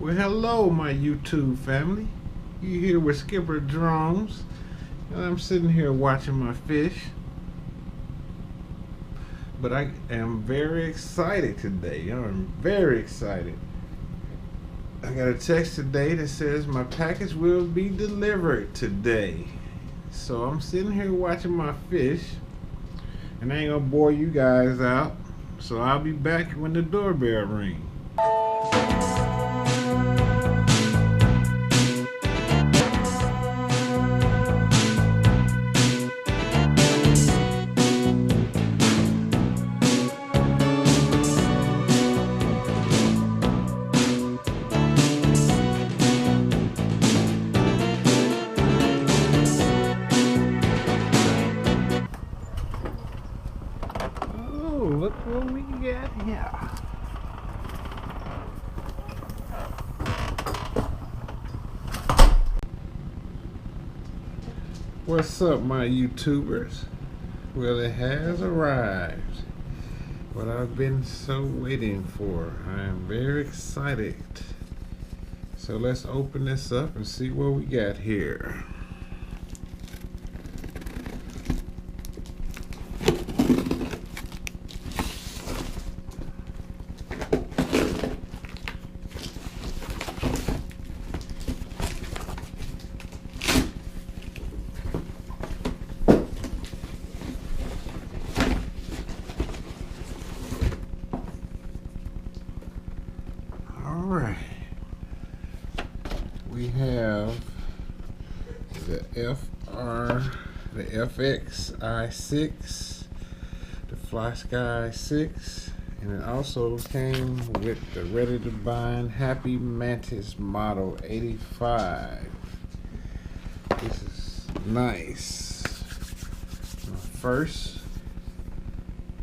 Well, hello, my YouTube family. You here with Skipper Drones, and I'm sitting here watching my fish. But I am very excited today. I'm very excited. I got a text today that says my package will be delivered today. So I'm sitting here watching my fish, and I ain't gonna bore you guys out. So I'll be back when the doorbell rings. Look what we got here. What's up, my YouTubers? Well, it has arrived. What I've been so waiting for. I am very excited. So let's open this up and see what we got here. Alright, we have the FXI6, the Fly Sky 6, and it also came with the ready to bind Happy Mantis model 85. This is nice. My first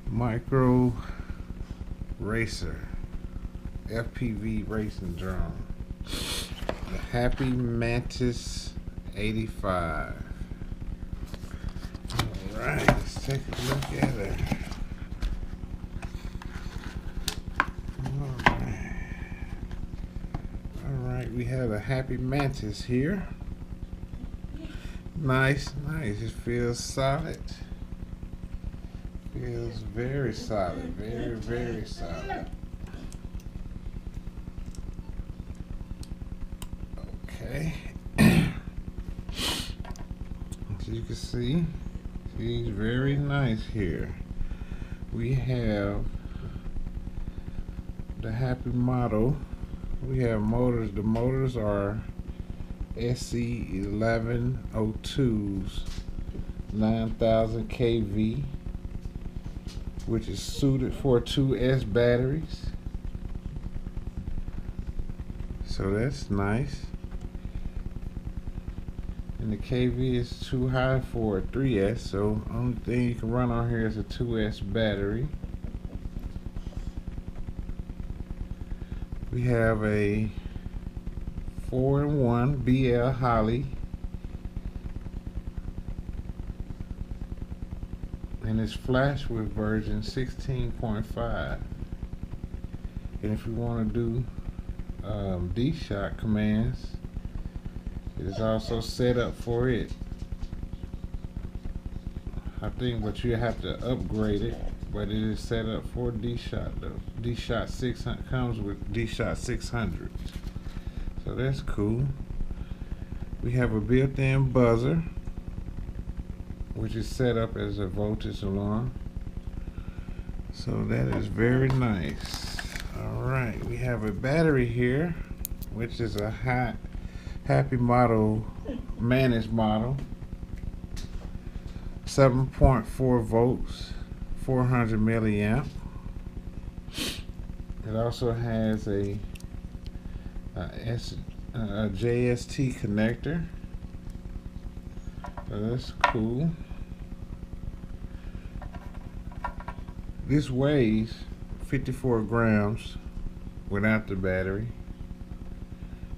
micro racer FPV racing drone, the Happy Mantis 85. Alright, let's take a look at her. Alright, we have a Happy Mantis here. Nice. It feels solid. Feels very solid. Very solid. Okay. As you can see, she's very nice here. We have the Happy model. We have motors. The motors are SC1102s, 9000 kV, which is suited for 2S batteries. So that's nice. And the kV is too high for a 3S, so only thing you can run on here is a 2S battery. We have a 4-in-1 BL Holly, and it's flash with version 16.5. And if you want to do D-Shot commands, it is also set up for it. I think, but you have to upgrade it, but it is set up for D-Shot though. D-Shot 600 comes with D-Shot 600, so that's cool. We have a built-in buzzer, which is set up as a voltage alarm, so that is very nice. Alright, we have a battery here, which is a Happy model, Mantis model, 7.4 volts, 400 milliamp. It also has a JST connector, so that's cool. This weighs 54 grams without the battery,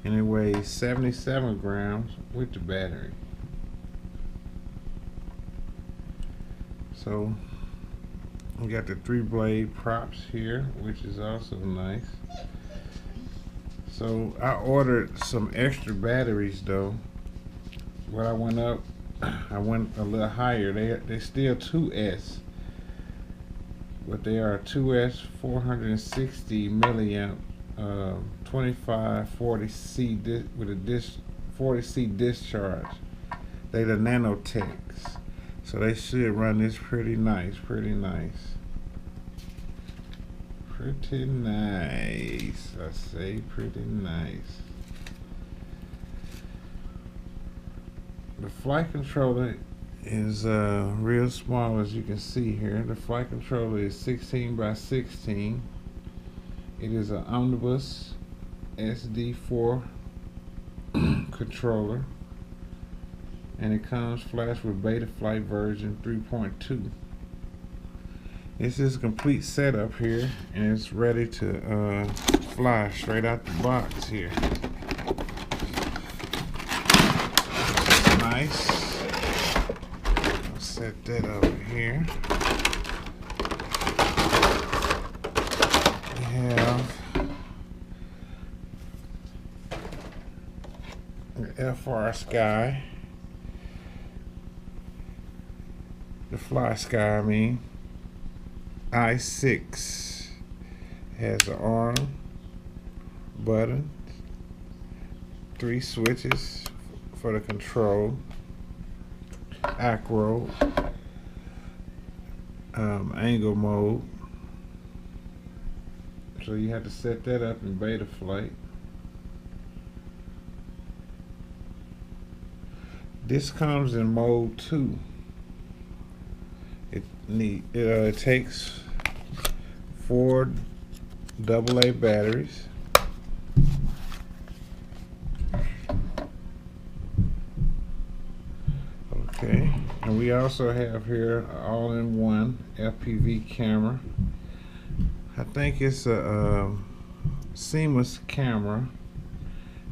and it weighs 77 grams with the battery. So we got the 3-blade props here, which is also nice. So I ordered some extra batteries though. When I went up, I went a little higher. They still 2S, but they are 2S 460 milliamp, 2540C with a 40C discharge. They the nanotechs, so they should run this pretty nice, pretty nice. Pretty nice. I say pretty nice. The flight controller is real small, as you can see here. The flight controller is 16 by 16. It is an omnibus SD4 controller, and it comes flash with Betaflight version 3.2. This is a complete setup here, and it's ready to fly straight out the box here. Nice. I'll set that over here. We have the FR Sky, the Fly Sky, I mean. i6 has an arm, button, 3 switches for the control, acro, angle mode. So you have to set that up in Betaflight. This comes in mode 2. It takes 4 AA batteries. Okay, and we also have here an all-in-one FPV camera. I think it's a seamless camera,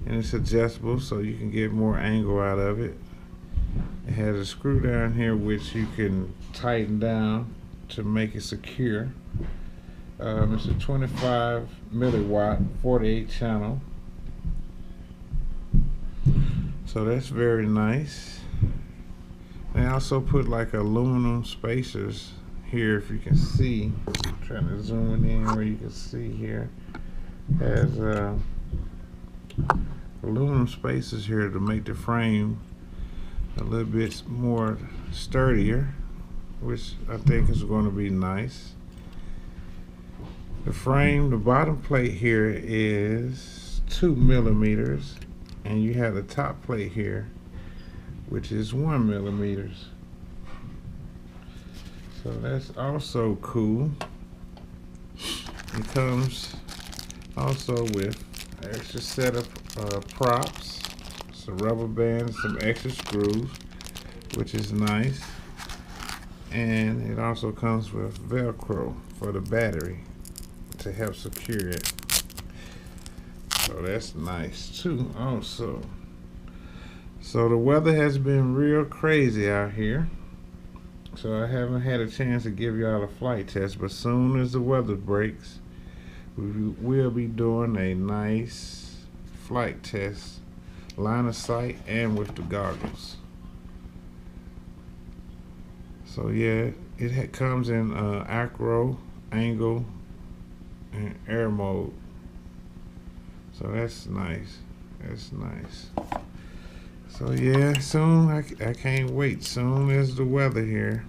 and it's adjustable so you can get more angle out of it. It has a screw down here which you can tighten down to make it secure. It's a 25 milliwatt 48 channel, so that's very nice. They also put like aluminum spacers here, if you can see. I'm trying to zoom it in where you can see here. Has aluminum spacers here to make the frame a little bit more sturdier, which I think is going to be nice. The frame, the bottom plate here is 2 millimeters, and you have the top plate here, which is 1 millimeters. So that's also cool. It comes also with an extra set of props, some rubber bands, some extra screws, which is nice. And it also comes with Velcro for the battery to help secure it. So that's nice too also. So the weather has been real crazy out here, so I haven't had a chance to give y'all a flight test, but soon as the weather breaks, we'll be doing a nice flight test, line of sight and with the goggles. So yeah, it comes in acro, angle, and air mode. So that's nice. That's nice. So yeah, soon, I can't wait. Soon as the weather here.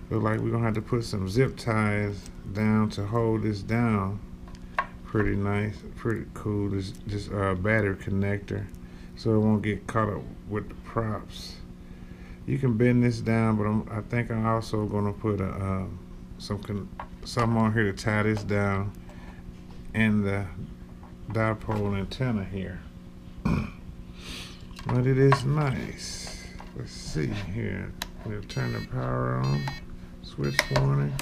Look like we're gonna have to put some zip ties down to hold this down. Pretty nice, pretty cool. This battery connector, so it won't get caught up with the props. You can bend this down, but I think I'm also gonna put something on here to tie this down, and the dipole antenna here. But it is nice. Let's see here. We'll turn the power on. Switch warning.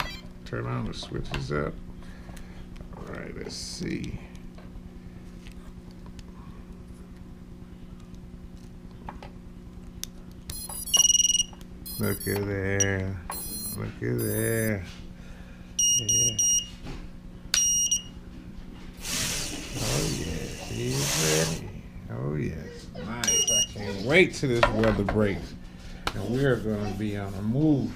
Turn on the switches up. Alright, let's see. Look at there. Look at there. Yeah. Oh yeah. wait till this weather breaks, and we're gonna be on the move.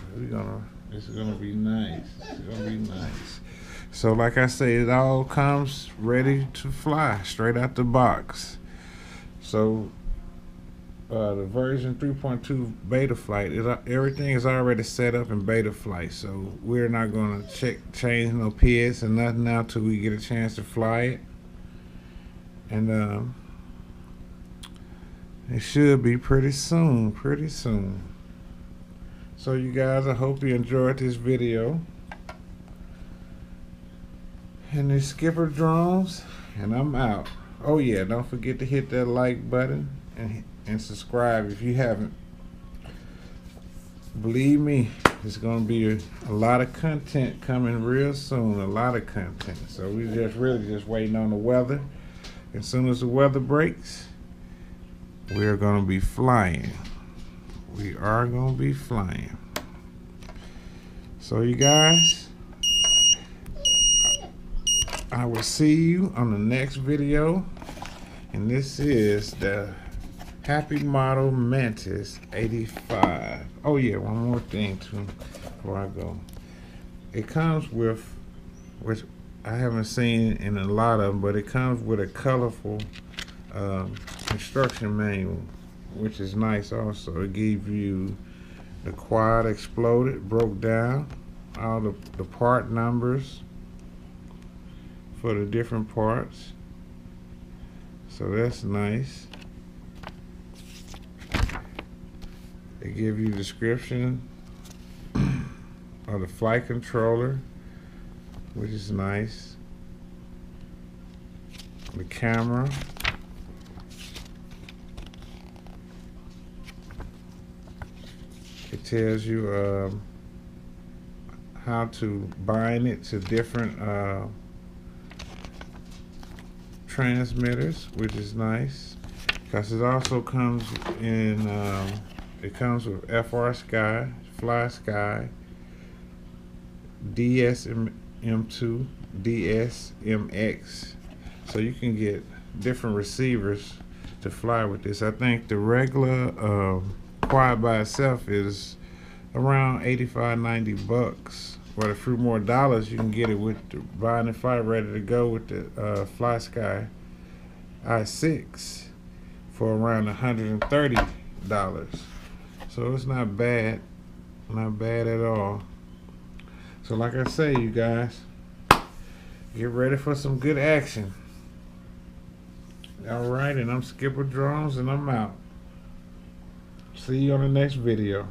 It's gonna be nice. It's gonna be nice. So like I say, it all comes ready to fly straight out the box. So the version 3.2 beta flight, everything is already set up in beta flight. So we're not gonna change no PS and nothing now till we get a chance to fly it. And it should be pretty soon. So you guys, I hope you enjoyed this video. And it's Skipper Drones, and I'm out. Oh yeah, don't forget to hit that like button and subscribe if you haven't. Believe me, it's gonna be a lot of content coming real soon. A lot of content. So we really just waiting on the weather. As soon as the weather breaks, we're gonna be flying. We are gonna be flying. So you guys, I will see you on the next video, and this is the Happy Model Mantis 85. Oh yeah, one more thing too before I go. It comes with, which I haven't seen in a lot of them, but it comes with a colorful instruction manual, which is nice also. It gives you the quad exploded, broke down, all the part numbers for the different parts. So that's nice. They give you description of the flight controller, which is nice. The camera. It tells you how to bind it to different transmitters, which is nice, because it also comes in it comes with FR Sky, Fly Sky, DSM2, DSMX, so you can get different receivers to fly with this. I think the regular quad by itself is around $85-90, but a few more dollars you can get it with the bind and fly ready to go with the Fly Sky i6 for around $130. So it's not bad at all. So like I say, you guys, get ready for some good action. Alright, and I'm Skipper Drones, and I'm out. See you on the next video.